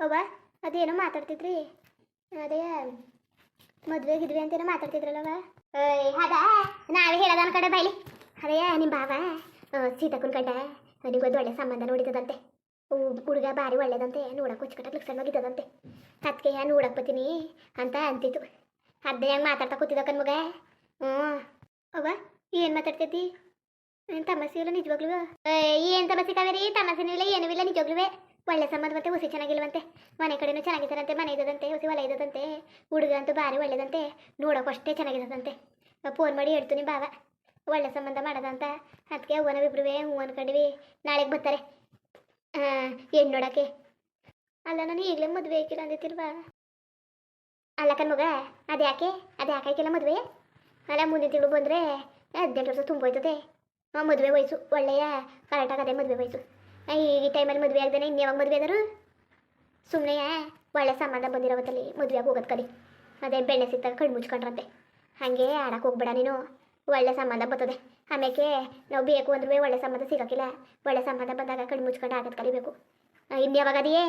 ಅವ್ವ ಅದೇನೋ ಮಾತಾಡ್ತಿದ್ರಿ ಅದೇ ಮದುವೆ ಗಿದ್ವಿ ಅಂತೇನೋ ಮಾತಾಡ್ತಿದ್ರಲ್ಲವ. ಅದ ನಾವೇ ಹೇಳೋದನ ಕಡೆ ಬೈಲಿ. ಅದೇ ನಿಮ್ಮ ಭಾವ ಸೀತಕ್ಕನ ಕಂಡ ನಿಮ್ಗೊಂದು ಒಳ್ಳೆ ಸಂಬಂಧ ನೋಡಿದಂತೆ. ಹುಡುಗ ಭಾರಿ ಒಳ್ಳೇದಂತೆ, ನೋಡಕ್ಕೆ ಹುಚ್ಚುಕಟ್ಟಕ್ಕೆ ಲಕ್ಷಣವಾಗಿದ್ದದಂತೆ. ಅದಕ್ಕೆ ನೋಡಕ್ಕೆ ಬರ್ತೀನಿ ಅಂತ ಅಂತಿತ್ತು. ಅದೇ ಹೆಂಗೆ ಮಾತಾಡ್ತಾ ಕೂತಿದ್ದಕ್ಕನ್ ಮಗ. ಹ್ಞೂ ಅವ್ವ ಏನು ಮಾತಾಡ್ತೈತಿ? ಏನು ತಮಾಸೆ ಇಲ್ಲ ನಿಜವಾಗ್ಲೂ? ಏನು ತಮಾಸೆ ಕಾವೇರಿ? ತಮಾಸೆನೂ ಇಲ್ಲ ಏನೂ ಇಲ್ಲ, ನಿಜವಾಗ್ಲೂ ಒಳ್ಳೆ ಸಂಬಂಧ ಮತ್ತೆ ಹುಸಿ ಚೆನ್ನಾಗಿಲ್ವಂತೆ. ಮನೆ ಕಡೆನೂ ಚೆನ್ನಾಗಿದ್ದಾರಂತೆ, ಮನೆ ಇದ್ದದಂತೆ, ಹುಸಿ ಹೊಲ ಇದ್ದದಂತೆ. ಹುಡುಗ ಅಂತೂ ಭಾರಿ ಒಳ್ಳೇದಂತೆ, ನೋಡೋಕೆ ಅಷ್ಟೇ ಚೆನ್ನಾಗಿದ್ದದಂತೆ. ಫೋನ್ ಮಾಡಿ ಹೇಳ್ತು ನಿಮ್ಮ ಭಾವ ಒಳ್ಳೆ ಸಂಬಂಧ ಮಾಡೋದಂತ. ಅದಕ್ಕೆ ಅವ್ವನವಿಬ್ರು ಹ್ಞೂ ಅನ್ಕೊಂಡಿವಿ, ನಾಳೆಗೆ ಬರ್ತಾರೆ ಹೆಣ್ಣು ನೋಡೋಕ್ಕೆ. ಅಲ್ಲ ನಾನು ಈಗಲೇ ಮದುವೆ ಆಯ್ಕಿಲ್ಲ ಅಂದಿತ್ತಿಲ್ವಾ? ಅಲ್ಲ ಕಣ್ಮಗ, ಅದ್ಯಾಕೆ ಆಯ್ಕಿಲ್ಲ ಮದುವೆ? ಅಲ್ಲ ಮುಂದಿನ ತಿಂಗಳು ಬಂದರೆ 18 ವರ್ಷ ತುಂಬೋಯ್ತದೆ. ಮದುವೆ ವಯಸ್ಸು ಒಳ್ಳೆಯ ಕರೆಕ್ಟಾಗಿ ಅದೇ ಮದುವೆ ವಯಸ್ಸು. ಈ ಟೈಮಲ್ಲಿ ಮದುವೆ ಆಗ್ದಾನೆ ಇನ್ಯಾವಾಗ ಮದುವೆ ಆದರು? ಸುಮ್ಮನೆ ಒಳ್ಳೆ ಸಂಬಂಧ ಬಂದಿರೋವತ್ತಲ್ಲಿ ಮದುವೆಯಾಗಿ ಹೋಗೋದು ಕಲಿ. ಅದೇ ಬೆಣ್ಣೆ ಸಿಕ್ತಾಗ ಕಣ್ಣು ಮುಚ್ಕೊಂಡ್ರಂತೆ. ಹಾಗೆ ಆಡಕ್ಕೆ ಹೋಗ್ಬೇಡ ನೀನು, ಒಳ್ಳೆ ಸಂಬಂಧ ಬರ್ತದೆ. ಆಮೇಲೆ ನಾವು ಬೇಕು ಅಂದ್ರೂ ಒಳ್ಳೆ ಸಂಬಂಧ ಸಿಗೋಕ್ಕಿಲ್ಲ. ಒಳ್ಳೆ ಸಂಬಂಧ ಬಂದಾಗ ಕಣ್ಣು ಮುಚ್ಕೊಂಡು ಆಗೋದು ಕಲಿಬೇಕು. ಇನ್ಯಾವಾಗ ಅದೆಯೇ?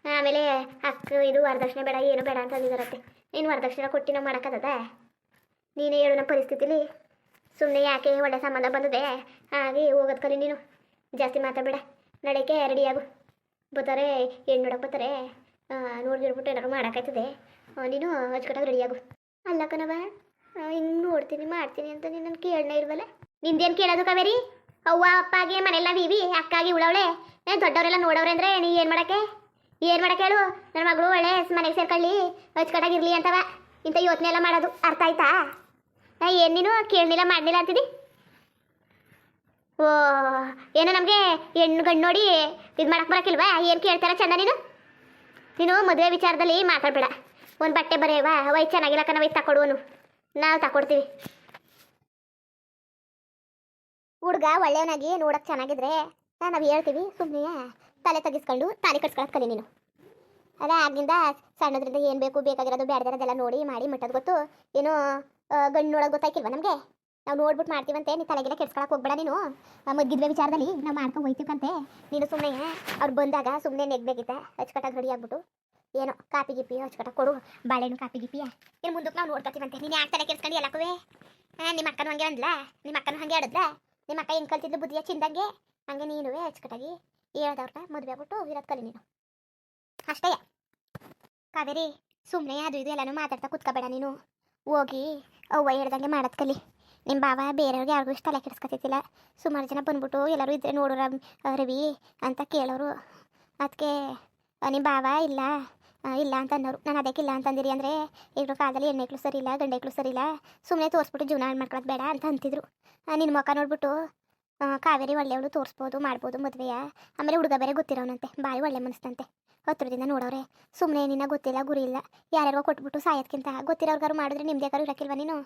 ಆಮೇಲೆ ಅಕ್ಕ ಇದು ವರದಕ್ಷಿಣೆ ಬೇಡ ಏನು ಬೇಡ ಅಂತ ಅಂದಿದ್ದಾರತ್ತೆ. ನೀನು ವರದಕ್ಷಿಣೆ ಕೊಟ್ಟು ನಾವು ಮಾಡೋಕ್ಕದ? ನೀನೇ ಹೇಳು ನಮ್ಮ ಪರಿಸ್ಥಿತಿಲಿ. ಸುಮ್ಮನೆ ಯಾಕೆ ಒಳ್ಳೆ ಸಂಬಂಧ ಬಂದದೆ ಹಾಗೆ ಹೋಗೋದು ಕಲಿ ನೀನು. ಜಾಸ್ತಿ ಮಾತಾಡಬೇಡ, ನಡೆಯಕ್ಕೆ ರೆಡಿಯಾಗು. ಬರ್ತಾರೆ ಹೆಣ್ಣು ನೋಡಕ್ಕೆ ಬರ್ತಾರೆ, ನೋಡಿದ್ಬಿಟ್ಟು ಏನಾದ್ರು ಮಾಡೋಕ್ಕಾಯ್ತದೆ. ನೀನು ಹಚ್ಕಟ್ಟಾಗ ರೆಡಿಯಾಗು. ಅಲ್ಲ ಕಣವ, ಹಿಂಗೆ ನೋಡ್ತೀನಿ ಮಾಡ್ತೀನಿ ಅಂತ ನೀನು ನನ್ನ ಕೇಳನೇ ಇಲ್ವಲ್ಲ? ನಿಂದೇನು ಕೇಳೋದು ಕಾವೇರಿ? ಅವ್ವ ಅಪ್ಪಾಗೆ ಮನೆಯೆಲ್ಲ ವಿವಿ ಅಕ್ಕಾಗಿ ಉಳವಳೆ ದೊಡ್ಡವರೆಲ್ಲ ನೋಡವ್ರೆ ಅಂದರೆ ನೀ ಏನು ಮಾಡೋಕ್ಕೆ ಹೇಳು? ನನ್ನ ಮಗಳು ಒಳ್ಳೆ ಮನೆಗೆ ಸೇರ್ಕೊಳ್ಳಿ, ಹಚ್ಕಟ್ಟಾಗಿರ್ಲಿ ಅಂತವ ಇಂಥ ಯೋಚನೆ ಎಲ್ಲ ಮಾಡೋದು. ಅರ್ಥ ಆಯ್ತಾ? ಏನು ನೀನು ಕೇಳಲಿಲ್ಲ ಮಾಡಲಿಲ್ಲ ಅಂತಿದ್ದಿ? ಓ ಏನೋ ನಮಗೆ ಹೆಣ್ಣು ಗಂಡು ನೋಡಿ ಇದು ಮಾಡಕ್ಕೆ ಬರೋಕ್ಕಿಲ್ವಾ? ಏನು ಕೇಳ್ತಾರ ಚಂದ ನೀನು ಮದುವೆ ವಿಚಾರದಲ್ಲಿ ಮಾತಾಡಬೇಡ. ಒಂದು ಬಟ್ಟೆ ಬರೆಯವಾ ವಯಸ್ಸು ಚೆನ್ನಾಗಿಲ್ಲ ಕಣ, ವಯಸ್ಸು ತಕೊಡುವನು, ನಾವು ತಕೊಡ್ತೀವಿ. ಹುಡುಗ ಒಳ್ಳೆಯವನಾಗಿ ನೋಡೋಕೆ ಚೆನ್ನಾಗಿದ್ರೆ ನಾವು ಹೇಳ್ತೀವಿ. ಸುಮ್ಮನೆ ತಲೆ ತಗ್ಗಿಸ್ಕೊಂಡು ತಾಲಿ ಕಟ್ಸ್ಕೊಳಕ್ಕೆ ಕಲಿ ನೀನು. ಅದೇ ಆಗಿಂದ ಸಣ್ಣದ್ರಿಂದ ಏನು ಬೇಕು ಬೇಕಾಗಿರೋದು ಬೇಡದಿರೋದೆಲ್ಲ ನೋಡಿ ಮಾಡಿ ಮಟ್ಟದ ಗೊತ್ತು. ಏನು ಗಂಡು ನೋಡೋಕೆ ಗೊತ್ತಾಯ್ಕಿಲ್ವ ನಮಗೆ? ನಾವು ನೋಡ್ಬಿಟ್ಟು ಮಾಡ್ತೀವಂತೆ. ನೀನು ತಲೆಗೆಲ್ಲ ಕೆಡ್ಸ್ಕೊಳಕ್ಕೆ ಹೋಗ್ಬೇಡ ನೀನು. ಮದ್ಗಿದ್ವೆ ವಿಚಾರದಲ್ಲಿ ನಾವು ಮಾಡ್ಕೊಂಡು ಹೋಯ್ತೀವಂತೆ. ನೀನು ಸುಮ್ಮನೆ ಅವ್ರು ಬಂದಾಗ ಸುಮ್ಮನೆ ನೆಗ್ಬೇಕಿತ್ತ ಹಚ್ಕಟ್ಟಾಗಿ ರೆಡಿ ಆಗ್ಬಿಟ್ಟು ಏನೋ ಕಾಪಿ ಗಿಪಿ ಹಚ್ಕಟ್ಟಾಗಿ ಕೊಡು, ಬಾಳೆಹಣ್ಣು ಕಾಪಿ ಗಿಪಿಯ ಇನ್ನು ಮುಂದಕ್ಕೆ ನಾವು ನೋಡ್ಕೊತೀವಂತೆ. ನೀನು ಯಾಕೆ ತಲೆ ಕೆಡ್ಸ್ಕೊಂಡು ಎಲ್ಲಕ್ಕೂ? ನಿಮ್ಮ ಅಕ್ಕನೂ ಹಂಗೆ ಅಂದ್ಲ, ನಿಮ್ಮ ಅಕ್ಕನೂ ಹಂಗೆ ಆಡಿದ್ಲ. ನಿಮ್ಮ ಅಕ್ಕ ಹೆಂಗೆ ಕಲ್ತಿದ್ದು ಬುದ್ಧಿಯ ಚಿಂದಂಗೆ ಹಂಗೆ ನೀನು ಹಚ್ಕಟ್ಟಾಗಿ ಹೇಳ್ದವ್ರನ್ನ ಮದುವೆ ಆಗ್ಬಿಟ್ಟು ಇರೋದು ಕಲಿ ನೀನು ಅಷ್ಟೇ. ಕಾವೇರಿ ಸುಮ್ಮನೆ ಅದು ಇದು ಎಲ್ಲನೂ ಮಾತಾಡ್ತಾ ಕುತ್ಕೋಬೇಡ ನೀನು. ಹೋಗಿ ಅವ್ವ ಹೇಳ್ದಂಗೆ ಮಾಡೋದು ಕಲಿ. ನಿಮ್ಮ ಭಾವ ಬೇರೆಯವ್ರಿಗೆ ಯಾರಿಗೂ ಇಷ್ಟ ತಲೆ ಕೆಡಿಸ್ಕೊತಿದ್ದಿಲ್ಲ. ಸುಮಾರು ಜನ ಬಂದ್ಬಿಟ್ಟು ಎಲ್ಲರೂ ಇದ್ರೆ ನೋಡೋರ ರವಿ ಅಂತ ಕೇಳೋರು. ಅದಕ್ಕೆ ನಿಮ್ಮ ಭಾವ ಇಲ್ಲ ಅಂತ ಅನ್ನೋರು. ನಾನು ಅದಕ್ಕೆ ಇಲ್ಲ ಅಂತಂದಿರಿ ಅಂದರೆ ಈಗಿನ ಕಾಲದಲ್ಲಿ ಹೆಣ್ಣೆಕ್ಳು ಸರಿ ಇಲ್ಲ ಗಂಡೆಕ್ಳು ಸರಿ ಇಲ್ಲ, ಸುಮ್ಮನೆ ತೋರಿಸ್ಬಿಟ್ಟು ಜೀವನ ಹಾಳು ಮಾಡ್ಕೊಳ್ಳೋದು ಬೇಡ ಅಂತ ಅಂತಿದ್ರು. ನಿನ್ನ ಮುಖ ನೋಡ್ಬಿಟ್ಟು ಕಾವೇರಿ ಒಳ್ಳೆಯವಳು ತೋರಿಸ್ಬೋದು ಮಾಡ್ಬೋದು ಮದುವೆಯ. ಆಮೇಲೆ ಹುಡುಗ ಬೇರೆ ಗೊತ್ತಿರೋನಂತೆ, ಭಾರಿ ಒಳ್ಳೆ ಮನಸ್ಸಂತೆ. ಹತ್ರದಿಂದ ನೋಡೋರೆ. ಸುಮ್ಮನೆ ನಿನ್ನ ಗೊತ್ತಿಲ್ಲ ಗುರಿ ಇಲ್ಲ, ಯಾರ್ಯಾರಿಗೋ ಕೊಟ್ಬಿಟ್ಟು ಸಾಯೋದ್ಕಿಂತ ಗೊತ್ತಿರೋರ್ಗಾರು ಮಾಡಿದ್ರೆ ನಿಮ್ದೇಗಾರು ಇರೋಕ್ಕಿಲ್ವ ನೀನು?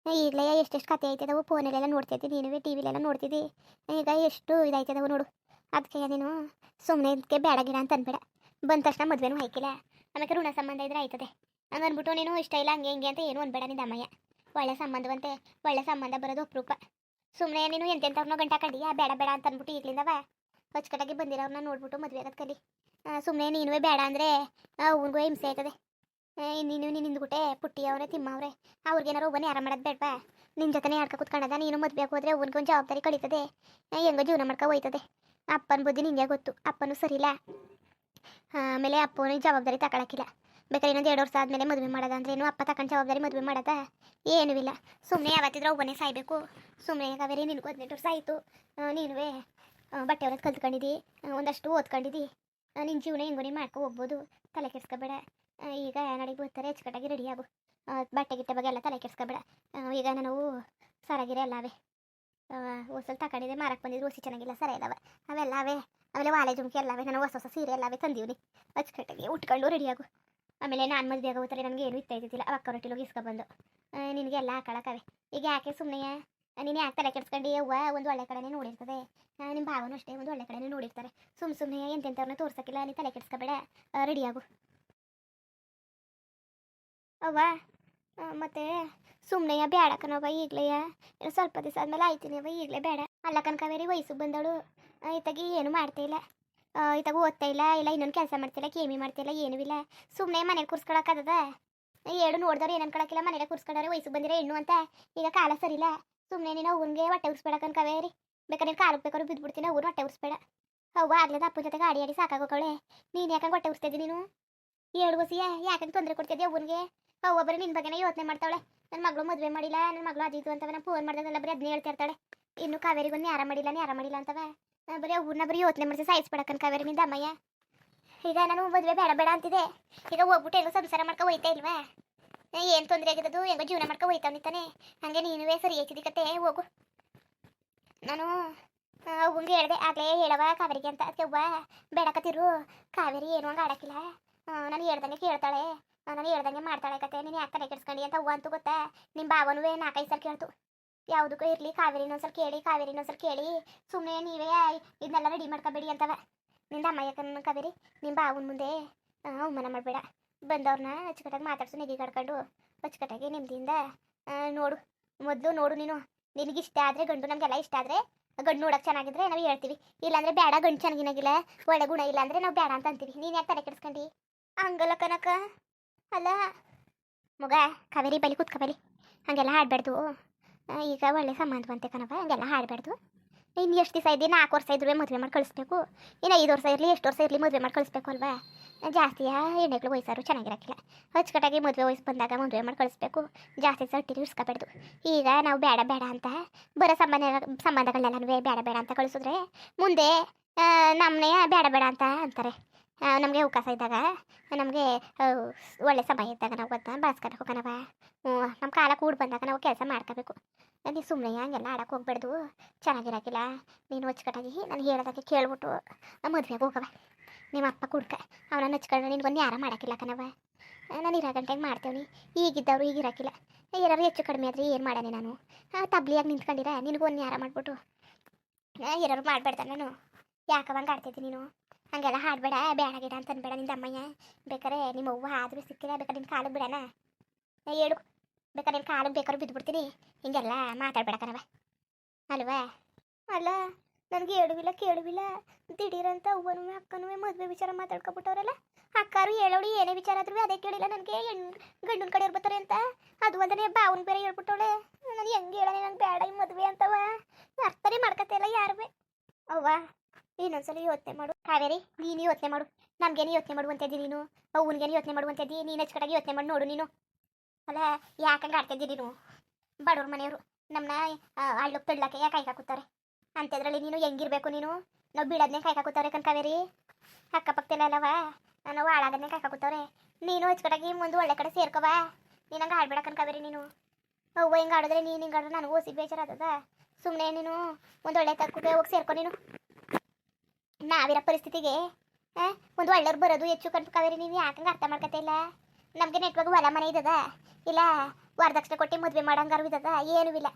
ಈಗಲೇ ಎಷ್ಟೆಷ್ಟು ಕತೆ ಆಯ್ತದವು ಫೋನಲ್ಲೆಲ್ಲ ನೋಡ್ತಿದ್ದಿ, ನೀನು ಟಿ ವಿಲೆಲ್ಲ ನೋಡ್ತಿದ್ದಿ. ಈಗ ಎಷ್ಟು ಇದಾಯ್ತದವು ನೋಡು. ಅದಕ್ಕೆ ನೀನು ಸುಮ್ಮನೆ ಇದಕ್ಕೆ ಬೇಡ ಗಿಡ ಅಂತ ಅನ್ಬೇಡ. ಬಂದ ತಕ್ಷಣ ಮದುವೆನೂ ಹಾಕಿಲ್ಲ, ಆಮೇಲೆ ಋಣ ಸಂಬಂಧ ಇದ್ರೆ ಆಯ್ತದೆ ಹಂಗನ್ಬಿಟ್ಟು ನೀನು ಇಷ್ಟ ಇಲ್ಲ ಹಂಗೆ ಹಿಂಗೆ ಅಂತ ಏನು ಅನ್ಬೇಡ. ನಿಂದ ಅಮ್ಮಯ್ಯ ಒಳ್ಳೆ ಸಂಬಂಧವಂತೆ, ಒಳ್ಳೆ ಸಂಬಂಧ ಬರೋದು ಅಪರೂಪ. ಸುಮ್ಮನೆ ನೀನು ಎಂತೆಂಥವ್ರನ್ನ ಗಂಟ ಕಂಡಿಯಾ ಬೇಡ ಬೇಡ ಅಂತ ಅಂದ್ಬಿಟ್ಟು ಈಗಲಿಂದವ ಹೊಚ್ಕಟ್ಟಾಗಿ ಬಂದಿರೋರನ್ನ ನೋಡ್ಬಿಟ್ಟು ಮದುವೆ ಆಗೋದು ಕಲಿ. ಸುಮ್ಮನೆ ನೀನುವೇ ಬೇಡ ಅಂದರೆ ಅವನಿಗೂ ಹಿಂಸೆ ಆಯ್ತದೆ. ನೀನು ನಿಂದ್ಬಿಟ್ಟೆ ಪುಟ್ಟಿ ಅವರೇ ತಿಮ್ಮ ಅವರೇ ಅವ್ರಿಗೇನಾರು ಒಬ್ಬನೇ ಆರಾಮ ಮಾಡೋದು ಬೇಡವಾ? ನಿನ್ನ ಜೊತೆನೇ ಆಡ್ಕೊ ಕೂತ್ಕೊಂಡದ. ನೀನು ಮದುವೆ ಹೋದ್ರೆ ಅವನಿಗೆ ಒಂದು ಜವಾಬ್ದಾರಿ ಕಳೀತದೆ, ಹೆಂಗೋ ಜೀವನ ಮಾಡ್ಕೊ ಹೋಯ್ತದೆ. ಅಪ್ಪನ ಬುದ್ಧಿ ನಿಂಗೆ ಗೊತ್ತು, ಅಪ್ಪನೂ ಸರಿಯಿಲ್ಲ. ಆಮೇಲೆ ಅಪ್ಪನಿಗೆ ಜವಾಬ್ದಾರಿ ತಗೊಳಕ್ಕಿಲ್ಲ. ಬೇಕಾದ್ರೆ ಇನ್ನೊಂದು 2 ವರ್ಷ ಆದಮೇಲೆ ಮದುವೆ ಮಾಡೋದ ಅಂದ್ರೆ ಏನು? ಅಪ್ಪ ತಗೊಂಡು ಜವಾಬ್ದಾರಿ ಮದುವೆ ಮಾಡೋದ ಏನೂ ಇಲ್ಲ. ಸುಮ್ಮನೆ ಯಾವತ್ತಿದ್ರೆ ಒಬ್ಬನೇ ಸಾಯ್ಬೇಕು. ಸುಮ್ಮನೆ ಕಾವೇರಿ ನಿನಗೂ 18 ವರ್ಷ ಆಯಿತು, ನೀನುವೇ ಬಟ್ಟೆ ಹೊರದು ಕಲ್ತ್ಕೊಂಡಿದ್ದಿ, ಒಂದಷ್ಟು ಓದ್ಕೊಂಡಿದ್ದಿ, ನಿನ್ನ ಜೀವನ ಹೆಂಗೋ ನೀನು ಮಾಡ್ಕೊ ಹೋಗ್ಬೋದು. ತಲೆ ಕೆಡ್ಸ್ಕೊಬೇಡ. ಈಗ ನಾಳೆಗೆ ಬರ್ತಾರೆ ಅಚ್ಚುಕಟ್ಟಾಗಿ ರೆಡಿಯಾಗು. ಬಟ್ಟೆ ಗಿಟ್ಟೆ ಬಗ್ಗೆ ಎಲ್ಲ ತಲೆ ಕೆಡ್ಸ್ಕೊಬೇಡ. ಈಗ ನಾವು ಸರಾಗಿರೆ ಎಲ್ಲವೇ ಹೊಸಲು ತಗೊಂಡಿದ್ದೆ, ಮಾರಕ್ಕೆ ಬಂದಿದ್ರು ಹೊಸಿ ಚೆನ್ನಾಗಿಲ್ಲ ಸರ ಇದ್ದಾವೆ ಅವೆಲ್ಲ ಆಮೇಲೆ ವಾಲೆ ಜುಮ್ಕಿ ಎಲ್ಲವೇ ನಾನು ಹೊಸ ಹೊಸ ಸೀರೆ ಎಲ್ಲವೇ ತಂದೀವ್ನಿ. ಅಚ್ಚುಕಟ್ಟಾಗಿ ಉಟ್ಕೊಂಡು ರೆಡಿಯಾಗು. ಆಮೇಲೆ ನಾನು ಮದುವೆ ಆಗೋತಾರೆ ನನಗೆ ಏನು ಇತ್ತಾಯ್ತಿಲ್ಲ. ಅಕ್ಕ ರೊಟ್ಟಿಲೋಗಿ ಇಸ್ಕೊಬಂದು ನಿನಗೆಲ್ಲ ಹಾಕೊಳಕ್ಕವೆ. ಈಗ ಯಾಕೆ ಸುಮ್ಮನೆ ನೀನು ಯಾಕೆ ತಲೆ ಕೆಡ್ಸ್ಕೊಂಡು? ಅವ್ವ ಒಂದು ಒಳ್ಳೆ ಕಡೆನೇ ನೋಡಿರ್ತದೆ, ನಿಮ್ಮ ಭಾವನೂ ಅಷ್ಟೇ ಒಂದು ಒಳ್ಳೆ ಕಡೆನೇ ನೋಡಿರ್ತಾರೆ. ಸುಮ್ಮನೆ ಎಂತೆಂಥವ್ರನ್ನ ತೋರ್ಸೋಕ್ಕಿಲ್ಲ. ನೀನು ತಲೆ ಕೆಡ್ಸ್ಕೊಬೇಡ, ರೆಡಿಯಾಗು. ಅವ್ವ ಮತ್ತೆ ಸುಮ್ಮನೆ ಬೇಡ ಕಣವ್ವ ಈಗಲೇ. ಸ್ವಲ್ಪ ದಿವಸ ಆದಮೇಲೆ ಆಯ್ತೀನಿ ಅವ್ವ, ಈಗಲೇ ಬೇಡ. ಅಲ್ಲ ಕನಕಾವೇರಿ ವಯಸ್ಸಿಗೆ ಬಂದವಳು ಇತ್ತಾಗಿ ಏನು ಮಾಡ್ತಾ ಇಲ್ಲ. ಇತ್ತಾಗ ಓದ್ತಾ ಇಲ್ಲ ಇಲ್ಲ ಇನ್ನೊಂದು ಕೆಲಸ ಮಾಡ್ತಿಲ್ಲ ಕೇಮಿ ಮಾಡ್ತಿಲ್ಲ ಏನೂ ಇಲ್ಲ ಸುಮ್ಮನೆ ಮನೇಲಿ ಕೂರ್ಸ್ಕೊಳಕ್ಕದ ಏಳು ನೋಡಿದವ್ರು ಏನು ಅನ್ಕೊಳಕಿಲ್ಲ ಮನೇಲೆ ಕೂರ್ಸ್ಕೊಂಡವ್ರೆ ವಯಸ್ಸು ಬಂದಿರೋ ಹೆಣ್ಣು ಅಂತ ಈಗ ಕಾಲ ಸರಿಲ್ಲ ಸುಮ್ಮನೆ ನೀನು ಅವ್ನಿಗೆ ಹೊಟ್ಟೆ ಉರ್ಸ್ಬೇಡಕ್ಕನ್ ಕವೇರಿ ಬೇಕಾದ್ರೆ ನೀನು ಕಾಲಕ್ಕೆ ಬೇಕಾದ್ರು ಬಿದ್ದುಬಿಡ್ತೀನಿ ಅವ್ರು ಹೊಟ್ಟೆ ಉರ್ಸ್ಬೇಡ ಅವ್ವ ಆಗ್ಲದ ಅಪ್ಪನ ಜೊತೆಗೆ ಆಡಿ ಆಡಿ ಸಾಕಾಗೋಕವಳೆ ನೀನು ಯಾಕಂಗೆ ಹೊಟ್ಟೆ ಉರ್ಸ್ತಿದ್ದಿ ನೀನು ಏಳು ಬಸಿಯ ಯಾಕಂಗೆ ತೊಂದರೆ ಕೊಡ್ತಿದ್ದೆ ಅವ್ನಿಗೆ ಅವ್ವ ಬರೀ ನಿನ್ನ ಬಗ್ಗೆನೇ ಯೋಚನೆ ಮಾಡ್ತಾವಳೆ ನನ್ನ ಮಗಳು ಮದುವೆ ಮಾಡಿಲ್ಲ ನನ್ನ ಮಗಳು ಅದಿದ್ದು ಅಂತವ ನಾನು ಫೋನ್ ಮಾಡಿದಾಗೆಲ್ಲ ಬರೀ ಅದನ್ನೇ ಹೇಳ್ತಾ ಇರ್ತಾಳೆ ಇನ್ನು ಕಾವೇರಿಗೊಂದು ನ್ಯಾರ ಮಾಡಿಲ್ಲ ಅಂತವ ಬರೀ ಅವ್ರನ್ನ ಬರೀ ಯೋಚನೆ ಮಾಡಿಸಿ ಸಾಯಿಸ್ಬಿಡಕ್ಕನ್ ಕಾವೇರಿ ನಿಂದ ಅಮ್ಮಯ್ಯ ಈಗ ನಾನು ಮದುವೆ ಬೇಡ ಬೇಡ ಅಂತಿದೆ ಈಗ ಹೋಗ್ಬಿಟ್ಟು ಹೆಂಗೋ ಸಂಸಾರ ಮಾಡ್ಕೊ ಹೋಯ್ತಾ ಇಲ್ವಾ ಏನು ತೊಂದರೆ ಆಗಿರೋದು ಹೆಂಗೋ ಜೀವನ ಮಾಡ್ಕೊ ಹೋಯ್ತಾವನಿತಾನೆ ಹಂಗೆ ನೀನುವೇ ಸರಿ ಐತಿದಿಕತ್ತೆ ಹೋಗು ನಾನು ಅವ್ವಂಗೆ ಹೇಳ್ದೆ ಆಗಲೇ ಹೇಳವ ಕಾವೇರಿಗೆ ಅಂತ ಅದಕ್ಕೆ ಅವ್ವ ಬೇಡಕತ್ತಿರು ಕಾವೇರಿ ಏನು ಹಂಗೆ ಆಡಕ್ಕಿಲ್ಲ ನಾನು ಹೇಳ್ದಂಗೆ ಕೇಳ್ತಾಳೆ ನಾನು ಹೇಳ್ದಂಗೆ ಮಾಡ್ತಾಳೆ ಕತೆ ನೀನು ಯಾಕೆ ತಲೆ ಕೆಡ್ಸ್ಕೊಂಡು ಅಂತ ಅವ್ವ ಅಂತೂ ಗೊತ್ತಾ ನಿಮ್ಮ ಭಾವನೂ 4-5 ಸಲ ಕೇಳ್ತು ಯಾವುದಕ್ಕೂ ಇರಲಿ ಕಾವೇರಿ ಇನ್ನೊಂದ್ಸಲ ಕೇಳಿ ಸುಮ್ಮನೆ ನೀವೇ ಇದನ್ನೆಲ್ಲ ರೆಡಿ ಮಾಡ್ಕೋಬೇಡಿ ಅಂತವ ನಿಂದ ಅಮ್ಮಯ್ಯಕ್ಕನ ಕಾವೇರಿ ನಿಮ್ಮ ಭಾವನ ಮುಂದೆ ಅವಮಾನ ಮಾಡಬೇಡ ಬಂದವ್ರನ್ನ ಅಚ್ಚುಕಟ್ಟಾಗಿ ಮಾತಾಡ್ಸು ನಿಧಿ ಕಡ್ಕೊಂಡು ಅಚ್ಚುಕಟ್ಟಾಗಿ ನೆಮ್ಮದಿಯಿಂದ ನೋಡು ನೀನು ನಿನಗೆ ಇಷ್ಟ ಆದರೆ ಗಂಡು ನಮಗೆಲ್ಲ ಇಷ್ಟ ಆದರೆ ಗಂಡು ನೋಡೋಕೆ ಚೆನ್ನಾಗಿದ್ರೆ ನಾವು ಹೇಳ್ತೀವಿ ಇಲ್ಲಾಂದ್ರೆ ಬೇಡ ಗಂಡು ಚೆನ್ನಾಗಿನಾಗಿಲ್ಲ ಒಳ್ಳೆ ಗುಣ ಇಲ್ಲ ಅಂದರೆ ನಾವು ಬೇಡ ಅಂತ ಅಂತೀವಿ ನೀನು ಯಾಕೆ ತಲೆ ಕೆಡಿಸ್ಕೊಂಡು ಹಂಗಲ್ಲ ಕನಕ ಅಲ್ಲ ಮಗ ಕಾವೇರಿ ಬಲಿ ಕೂತ್ಕೋಬಲಿ ಹಾಗೆಲ್ಲ ಹಾಡಬೇಡ್ದು ಈಗ ಒಳ್ಳೆ ಸಂಬಂಧ ಬಂತೆ ಕಣವ ಹಂಗೆಲ್ಲ ಹಾಡಬೇಡ್ದು ಇನ್ನು ಎಷ್ಟು ದಿವಸ ಇದ್ದು 4 ವರ್ಷ ಇದ್ರೂ ಮದುವೆ ಮಾಡಿ ಕಳಿಸ್ಬೇಕು ಇನ್ನು 5 ವರ್ಷ ಇರಲಿ ಎಷ್ಟು ವರ್ಷ ಇರಲಿ ಮದುವೆ ಮಾಡಿ ಕಳಿಸ್ಬೇಕು ಅಲ್ವಾ ಜಾಸ್ತಿಯ ಹೆಣ್ಣೆಗಳು ವಯಸ್ಸಾರು ಚೆನ್ನಾಗಿರಕ್ಕಿಲ್ಲ ಅಚ್ಚುಕಟ್ಟಾಗಿ ಮದುವೆ ವಯಸ್ಸು ಬಂದಾಗ ಮದುವೆ ಮಾಡಿ ಕಳಿಸ್ಬೇಕು ಜಾಸ್ತಿ ಸಟ್ಟಿಲಿ ಇರ್ಸ್ಕೊಬೇಡ್ದು ಈಗ ನಾವು ಬೇಡ ಬೇಡ ಅಂತ ಬರೋ ಸಂಬಂಧಗಳನ್ನೆಲ್ಲನೂ ಬೇಡ ಅಂತ ಕಳಿಸಿದ್ರೆ ಮುಂದೆ ನಮ್ಮನ್ನೇ ಬೇಡ ಅಂತ ಅಂತಾರೆ ನಮಗೆ ಅವಕಾಶ ಇದ್ದಾಗ ನಮಗೆ ಒಳ್ಳೆ ಸಮಯ ಇದ್ದಾಗ ನಾವು ಅದನ್ನ ಬಳಸ್ಕೋಬೇಕು ಕಣವ ನಮ್ಮ ಕಾಲ ಕೂಡಿ ಬಂದಾಗ ನಾವು ಕೆಲಸ ಮಾಡ್ಕೋಬೇಕು ನೀನು ಸುಮ್ಮನೆ ಹಂಗೆಲ್ಲ ಆಡಕ್ಕೆ ಹೋಗ್ಬೇಡ್ದು ಚೆನ್ನಾಗಿರೋಕ್ಕಿಲ್ಲ ನೀನು ಅಚ್ಚುಕಟ್ಟಾಗಿ ನಾನು ಹೇಳೋದಕ್ಕೆ ಕೇಳ್ಬಿಟ್ಟು ಮದುವೆಗೆ ಹೋಗವ ನಿಮ್ಮ ಅಪ್ಪ ಕುಡ್ಕ ಅವನನ್ನು ಹಚ್ಕೊಂಡು ನಿನ್ಗೊಂದು ಯಾರ ಮಾಡೋಕ್ಕಿಲ್ಲ ಕಣವ ನಾನು ಇರೋ ಗಂಟೆಗೆ ಮಾಡ್ತೇವೆ ಈಗಿದ್ದವರು ಈಗ ಇರೋಕ್ಕಿಲ್ಲ ಏನಾದ್ರು ಹೆಚ್ಚು ಕಡಿಮೆ ಆದರೆ ಏನು ಮಾಡಾನೆ ನಾನು ತಬ್ಲಿಯಾಗಿ ನಿಂತ್ಕೊಂಡಿರ ನಿನಗೊಂದು ಯಾರ ಮಾಡಿಬಿಟ್ಟು ಏನಾರು ಮಾಡಬೇಡ್ದ ನಾನು ಯಾಕವಂಗೆ ಆಡ್ತಿದ್ದಿ ನೀನು ಹಂಗೆಲ್ಲ ಹಾಡಬೇಡ ಬೇಡ ಗಿಡ ಅಂತ ಅನ್ಬೇಡ ನಿಂದ ಅಮ್ಮಯ್ಯ ಬೇಕಾರೆ ನಿಮ್ಮ ಅವ್ವ ಆದರೂ ಸಿಕ್ಕಿಲ್ಲ ಬೇಕಾದ್ರೆ ನಿನ್ನ ಕಾಲಿಗೆ ಬಿಡೋಣ ಹೇಳು ಬೇಕಾದ್ರೆ ನಿನ್ನ ಕಾಲಿಗೆ ಬೇಕಾದ್ರೂ ಬಿದ್ದುಬಿಡ್ತೀನಿ ಹಿಂಗೆಲ್ಲ ಮಾತಾಡ್ಬೇಡ ಕಣವ ಅಲ್ವಾ ಅಲ್ಲ ನನಗೆ ಕೇಳುವಿಲ್ಲ ದಿಢೀರಂತ ಅವ್ವನೂ ಅಕ್ಕನೂ ಮದುವೆ ವಿಚಾರ ಮಾತಾಡ್ಕೊಬಿಟ್ಟವ್ರಲ್ಲ ಅಕ್ಕಾರು ಹೇಳೋಳು ಏನೇ ವಿಚಾರ ಆದ್ರೂ ಅದೇ ಕೇಳಿಲ್ಲ ನನಗೆ ಗಂಡನ ಕಡೆ ಬರ್ತಾರೆ ಅಂತ ಅದು ಒಂದನೇ ಬಾವನ್ ಬೇರೆ ಹೇಳ್ಬಿಟ್ಟವಳೆ ನಾನು ಹೆಂಗೆ ಹೇಳೋಣ ನಂಗೆ ಬೇಡ ಈ ಮದುವೆ ಅಂತವ ಅರ್ಥನೇ ಮಾಡ್ಕತ್ತಿಲ್ಲ ಯಾರು ಅವ್ವ ಇನ್ನೊಂದ್ಸಲ ಯೋಚನೆ ಮಾಡು ಕಾವೇರಿ ನೀನು ಯೋಚನೆ ಮಾಡು ನಮ್ಗೇನು ಯೋಚನೆ ಮಾಡುವಂಥದ್ದಿ ನೀನು ಅವ್ನಿಗೇನು ಯೋಚನೆ ಮಾಡುವಂಥದ್ದಿ ನೀನು ಅಚ್ಚುಕಟ್ಟಾಗಿ ಯೋಚನೆ ಮಾಡಿ ನೋಡು ನೀನು ಅಲ್ಲ ಯಾಕಂಗೆ ಆಡ್ತಿದ್ದಿ ನೀನು ಬಡವ್ರ ಮನೆಯವರು ನಮ್ಮನ್ನ ಹಳ್ಳಕ್ಕೆ ತಳ್ಳಕ್ಕೆ ಯಾಕೆ ಹಾಕುತ್ತಾರೆ ಅಂಥದ್ರಲ್ಲಿ ನೀನು ಹೆಂಗಿರ್ಬೇಕು ನೀನು ನಾವು ಬಿಡೋದನ್ನೇ ಕಾಯ್ಕಾಕೂತವ್ರೆ ಕಾವೇರಿ ಅಕ್ಕಪಕ್ಕದಲ್ಲ ಅಲ್ಲವ ನಾವು ಹಾಳಾಗೋದನ್ನೇ ಕಾಯ್ಕಾಕೂತವ್ರೆ ನೀನು ಅಚ್ಚುಕಟ್ಟಾಗಿ ಮುಂದೆ ಒಳ್ಳೆ ಕಡೆ ಸೇರ್ಕೋವಾ ನೀನು ಹಂಗೆ ಆಡ್ಬೇಡ ಕಾವೇರಿ ನೀನು ಅವ್ವ ಹಿಂಗೆ ಆಡಿದ್ರೆ ನೀನು ಹಿಂಗೆ ಆಡಿದ್ರೆ ನನಗೂ ಓಸಿ ಬೇಜಾರಾದದ ಸುಮ್ಮನೆ ನೀನು ಒಂದು ಒಳ್ಳೆ ತಕ್ಕುಗೆ ಹೋಗಿ ಸೇರ್ಕೊ ನೀನು ನಾವಿರೋ ಪರಿಸ್ಥಿತಿಗೆ ಒಂದು ಒಳ್ಳೆಯವ್ರು ಬರೋದು ಹೆಚ್ಚು ಕಣ್ ಕಾವೇರಿ ನೀನು ಯಾಕಂಗೆ ಅರ್ಥ ಮಾಡ್ಕೊತಾ ಇಲ್ಲ ನಮಗೆ ನೆಟ್ವಾಗ ಹೊಲ ಮನೆ ಇದ್ದದ ಇಲ್ಲ ವರದಕ್ಷಿಣೆ ಕೊಟ್ಟು ಮದುವೆ ಮಾಡೋಂಗಾರು ಇದ್ದದ ಏನೂ ಇಲ್ಲ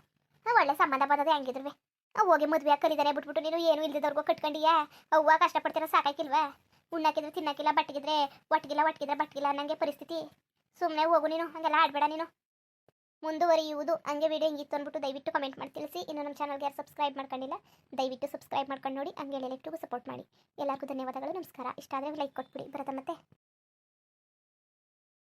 ಒಳ್ಳೆ ಸಂಬಂಧ ಬರೋದು ಹೆಂಗಿದ್ರೂ ಹೋಗಿ ಮದುವೆ ಕರಿದಾನೆ ಬಿಟ್ಬಿಟ್ಟು ನೀನು ಏನು ಇಲ್ದಿದ್ದವ್ರಿಗೂ ಕಟ್ಕೊಂಡಿಯಾ ಅವ್ವ ಕಷ್ಟಪಡ್ತೀರ ಸಾಕಾಕಿಲ್ವಾ ಉಣ್ಣಾಕಿದ್ರೆ ತಿನ್ನಕ್ಕಿಲ್ಲ ಬಟ್ಟಿಗಿದ್ರೆ ಬಟ್ಟಿಗಿಲ್ಲ ಅನ್ನಂಗೆ ಪರಿಸ್ಥಿತಿ ಸುಮ್ಮನೆ ಹೋಗು ನೀನು ಹಂಗೆಲ್ಲ ಆಡಬೇಡ ನೀನು ಮುಂದುವರಿಯುವುದು ಹಂಗೆ ವಿಡಿಯೋ ಹಿಂಗಿತ್ತು ಅಂದ್ಬಿಟ್ಟು ದಯವಿಟ್ಟು ಕಮೆಂಟ್ ಮಾಡಿ ತಿಳಿಸಿ ಇನ್ನು ನಮ್ಮ ಚಾನಲ್ಗೆ ಯಾರು ಸಬ್ಸ್ಕ್ರೈಬ್ ಮಾಡ್ಕೊಂಡಿಲ್ಲ ದಯವಿಟ್ಟು ಸಬ್ಸ್ಕ್ರೈಬ್ ಮಾಡ್ಕೊಂಡು ನೋಡಿ ಹಂಗೆ ಎಲ್ಲರಿಗೂ ಸಪೋರ್ಟ್ ಮಾಡಿ ಎಲ್ಲರಿಗೂ ಧನ್ಯವಾದಗಳು ನಮಸ್ಕಾರ ಇಷ್ಟ ಆದರೆ ಲೈಕ್ ಕೊಟ್ಬಿಡಿ ಬರತ್ತೆ ಮತ್ತೆ